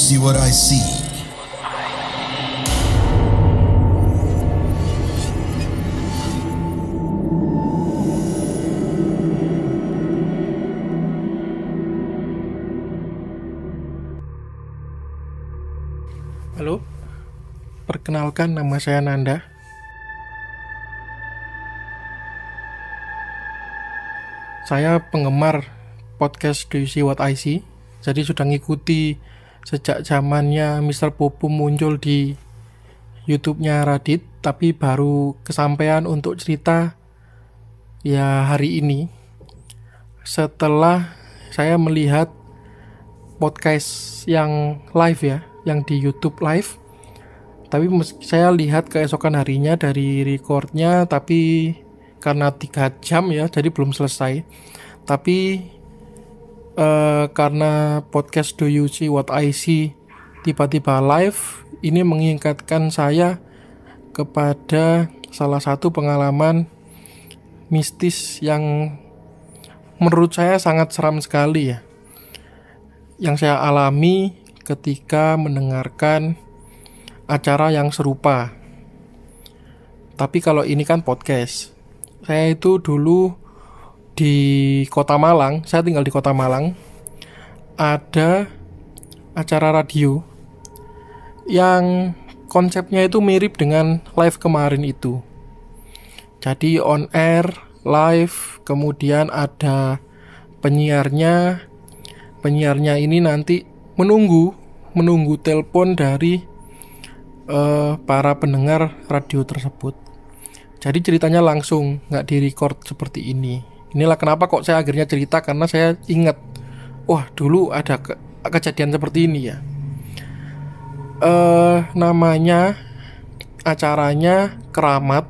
see what I see? Halo, perkenalkan nama saya Nanda. Saya penggemar podcast Do You See What I See. Jadi sudah ngikuti sejak zamannya Mr. Popo muncul di YouTube-nya Radit, tapi baru kesampaian untuk cerita ya hari ini. Setelah saya melihat podcast yang live ya, yang di YouTube live, tapi saya lihat keesokan harinya dari recordnya, tapi karena 3 jam ya, jadi belum selesai. Tapi karena podcast Do You See What I See tiba-tiba live, ini mengingatkan saya kepada salah satu pengalaman mistis yang menurut saya sangat seram sekali ya, yang saya alami ketika mendengarkan acara yang serupa. Tapi kalau ini kan podcast. Saya itu dulu di Kota Malang, saya tinggal di Kota Malang. Ada acara radio yang konsepnya itu mirip dengan live kemarin itu. Jadi on air, live, kemudian ada penyiarnya. Penyiarnya ini nanti menunggu telepon dari para pendengar radio tersebut. Jadi ceritanya langsung, nggak direcord seperti ini. Inilah kenapa kok saya akhirnya cerita, karena saya ingat, wah dulu ada kejadian seperti ini ya. Namanya acaranya Keramat.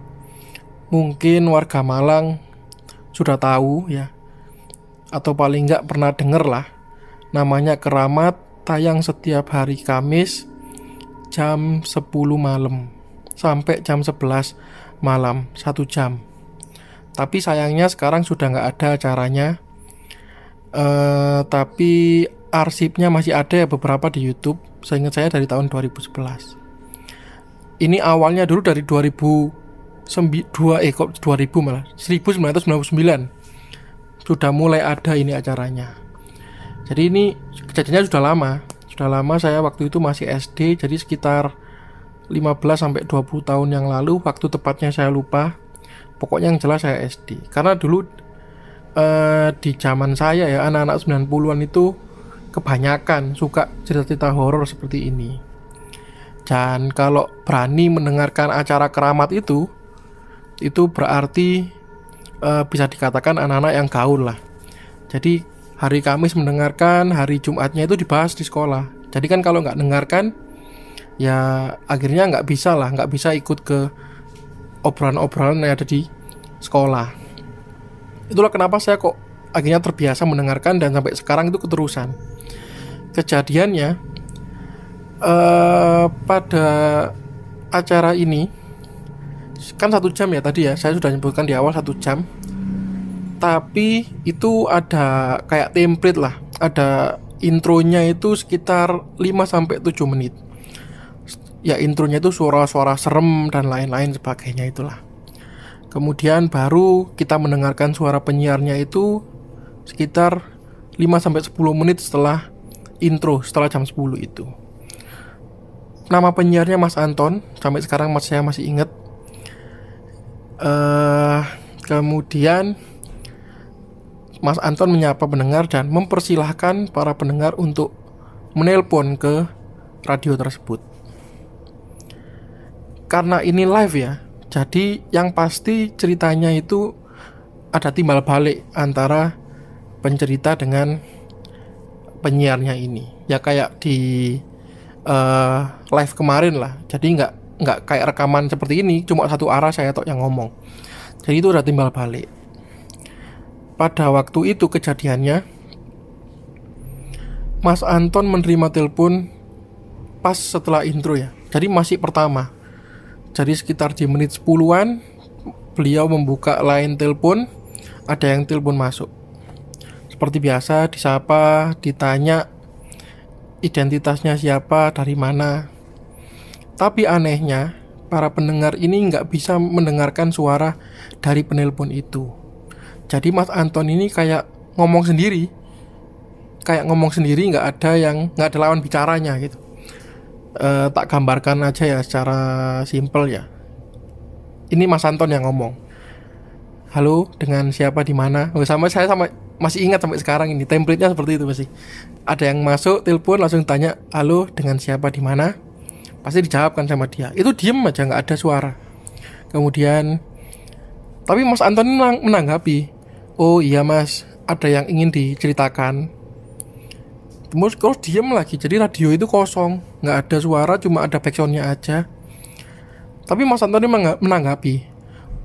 Mungkin warga Malang sudah tahu ya, atau paling nggak pernah denger lah. Namanya Keramat, tayang setiap hari Kamis jam 10 malam sampai jam 11 malam, 1 jam. Tapi sayangnya sekarang sudah nggak ada acaranya. Tapi arsipnya masih ada ya, beberapa di YouTube. Seingat saya dari tahun 2011. Ini awalnya dulu dari 1999 sudah mulai ada ini acaranya. Jadi ini kejadiannya sudah lama saya waktu itu masih SD, jadi sekitar 15-20 tahun yang lalu. Waktu tepatnya saya lupa, pokoknya yang jelas saya SD. Karena dulu di zaman saya ya, anak-anak 90-an itu kebanyakan suka cerita-cerita horor seperti ini. Dan kalau berani mendengarkan acara Keramat itu berarti bisa dikatakan anak-anak yang gaul lah. Jadi hari Kamis mendengarkan, hari Jumatnya itu dibahas di sekolah. Jadi kan kalau nggak dengarkan, ya akhirnya nggak bisa ikut ke obrolan-obrolan yang ada di sekolah. Itulah kenapa saya kok akhirnya terbiasa mendengarkan dan sampai sekarang itu keterusan. Kejadiannya pada acara ini kan 1 jam ya tadi ya, saya sudah nyebutkan di awal 1 jam. Tapi itu ada kayak template lah, ada intronya itu sekitar 5-7 menit. Ya intronya itu suara-suara serem dan lain-lain sebagainya itulah. Kemudian baru kita mendengarkan suara penyiarnya itu sekitar 5-10 menit setelah intro, setelah jam 10 itu. Nama penyiarnya Mas Anton, sampai sekarang saya masih ingat. Kemudian Mas Anton menyapa pendengar dan mempersilahkan para pendengar untuk menelpon ke radio tersebut. Karena ini live ya, jadi yang pasti ceritanya itu ada timbal balik antara pencerita dengan penyiarnya ini. Ya kayak di live kemarin lah. Jadi nggak kayak rekaman seperti ini, cuma satu arah saya tok yang ngomong. Jadi itu ada timbal balik. Pada waktu itu kejadiannya, Mas Anton menerima telepon pas setelah intro ya. Jadi masih pertama. Jadi sekitar di menit 10-an beliau membuka line telepon, ada yang telepon masuk. Seperti biasa disapa, ditanya identitasnya siapa, dari mana. Tapi anehnya, para pendengar ini nggak bisa mendengarkan suara dari penelpon itu. Jadi Mas Anton ini kayak ngomong sendiri, nggak ada lawan bicaranya gitu. Tak gambarkan aja ya secara simpel ya. Ini Mas Anton yang ngomong. Halo, dengan siapa di mana? Saya masih ingat sampai sekarang ini. Template-nya seperti itu masih. Ada yang masuk telepon langsung tanya, "Halo, dengan siapa di mana?" Pasti dijawabkan sama dia. Itu diem aja, nggak ada suara. Kemudian tapi Mas Anton menanggapi, "Oh iya Mas, ada yang ingin diceritakan." Terus diem lagi. Jadi radio itu kosong, nggak ada suara, cuma ada backsoundnya aja. Tapi Mas Antoni menanggapi,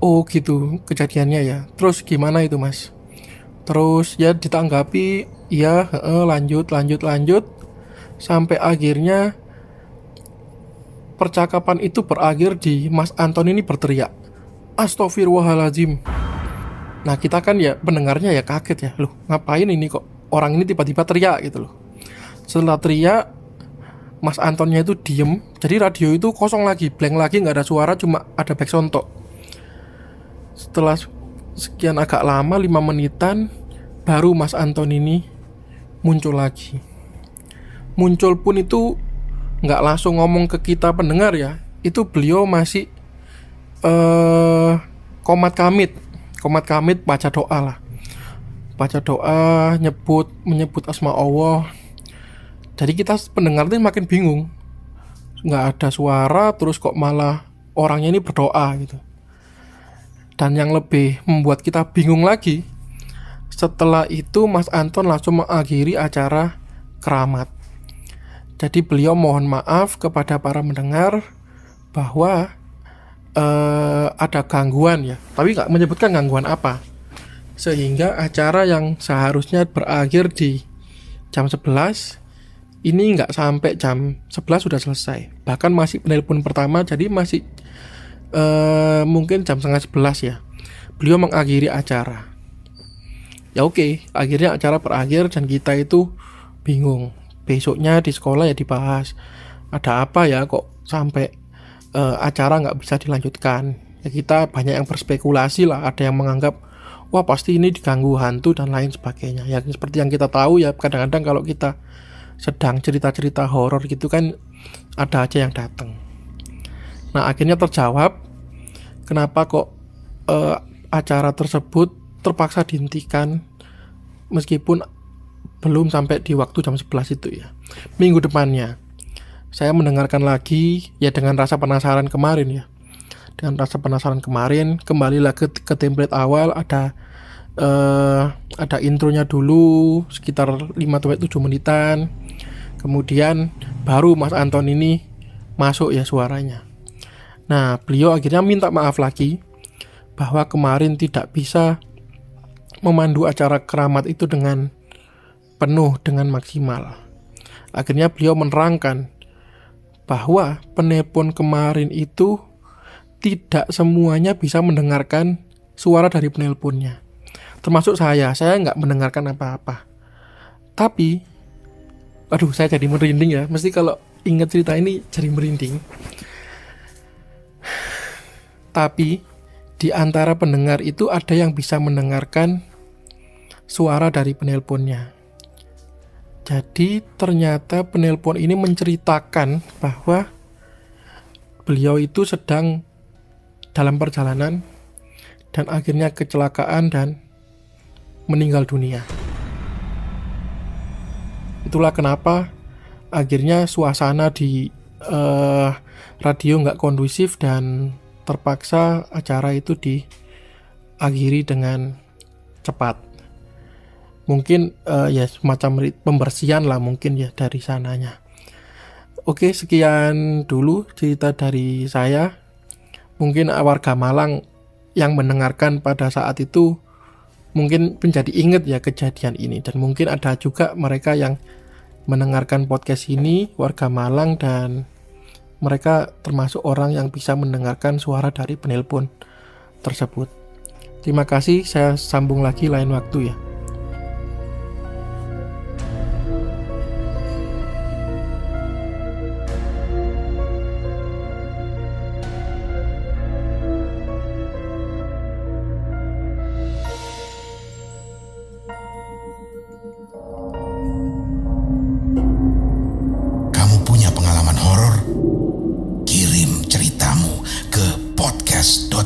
"Oh gitu kejadiannya ya. Terus gimana itu Mas?" Terus ya ditanggapi, "Iya, lanjut. Sampai akhirnya percakapan itu berakhir di Mas Anton ini berteriak, "Astagfirullahaladzim." Nah kita kan ya pendengarnya ya kaget ya, loh ngapain ini kok orang ini tiba-tiba teriak gitu loh. Setelah teriak, Mas Antonnya itu diem. Jadi radio itu kosong lagi, blank lagi, gak ada suara, cuma ada backsound tok. Setelah sekian agak lama, 5 menitan, baru Mas Anton ini muncul lagi. Muncul pun itu gak langsung ngomong ke kita pendengar ya. Itu beliau masih komat kamit baca doa lah. Baca doa, menyebut asma Allah. Jadi kita pendengar itu makin bingung, nggak ada suara, terus kok malah orangnya ini berdoa gitu. Dan yang lebih membuat kita bingung lagi, setelah itu Mas Anton langsung mengakhiri acara keramat. Jadi beliau mohon maaf kepada para mendengar bahwa ada gangguan ya, tapi nggak menyebutkan gangguan apa, sehingga acara yang seharusnya berakhir di jam 11 ini nggak sampai jam 11 sudah selesai. Bahkan masih penelpon pertama, jadi masih mungkin jam setengah 11 ya. Beliau mengakhiri acara. Ya oke, akhirnya acara berakhir dan kita itu bingung. Besoknya di sekolah ya dibahas, ada apa ya kok sampai acara nggak bisa dilanjutkan. Ya kita banyak yang berspekulasi lah, ada yang menganggap wah pasti ini diganggu hantu dan lain sebagainya. Ya seperti yang kita tahu ya, kadang-kadang kalau kita sedang cerita-cerita horor gitu kan ada aja yang datang. Nah akhirnya terjawab kenapa kok acara tersebut terpaksa dihentikan meskipun belum sampai di waktu jam 11 itu ya. Minggu depannya saya mendengarkan lagi ya dengan rasa penasaran kemarin ya. Dengan rasa penasaran kemarin kembalilah ke template awal, ada intronya dulu sekitar 5-7 menitan. Kemudian baru Mas Anton ini masuk ya suaranya. Nah beliau akhirnya minta maaf lagi bahwa kemarin tidak bisa memandu acara keramat itu dengan penuh, dengan maksimal. Akhirnya beliau menerangkan bahwa penelpon kemarin itu tidak semuanya bisa mendengarkan suara dari penelponnya. Termasuk saya nggak mendengarkan apa-apa. Tapi aduh saya jadi merinding ya. Mesti kalau ingat cerita ini jadi merinding. Tapi di antara pendengar itu ada yang bisa mendengarkan suara dari penelponnya. Jadi ternyata penelpon ini menceritakan bahwa beliau itu sedang dalam perjalanan dan akhirnya kecelakaan dan meninggal dunia. Itulah kenapa akhirnya suasana di radio nggak kondusif dan terpaksa acara itu diakhiri dengan cepat. Mungkin ya semacam pembersihan lah mungkin ya dari sananya. Oke, sekian dulu cerita dari saya. Mungkin warga Malang yang mendengarkan pada saat itu mungkin menjadi ingat ya kejadian ini. Dan mungkin ada juga mereka yang mendengarkan podcast ini, warga Malang, dan mereka termasuk orang yang bisa mendengarkan suara dari penelpon tersebut. Terima kasih, saya sambung lagi lain waktu ya. podcast.id.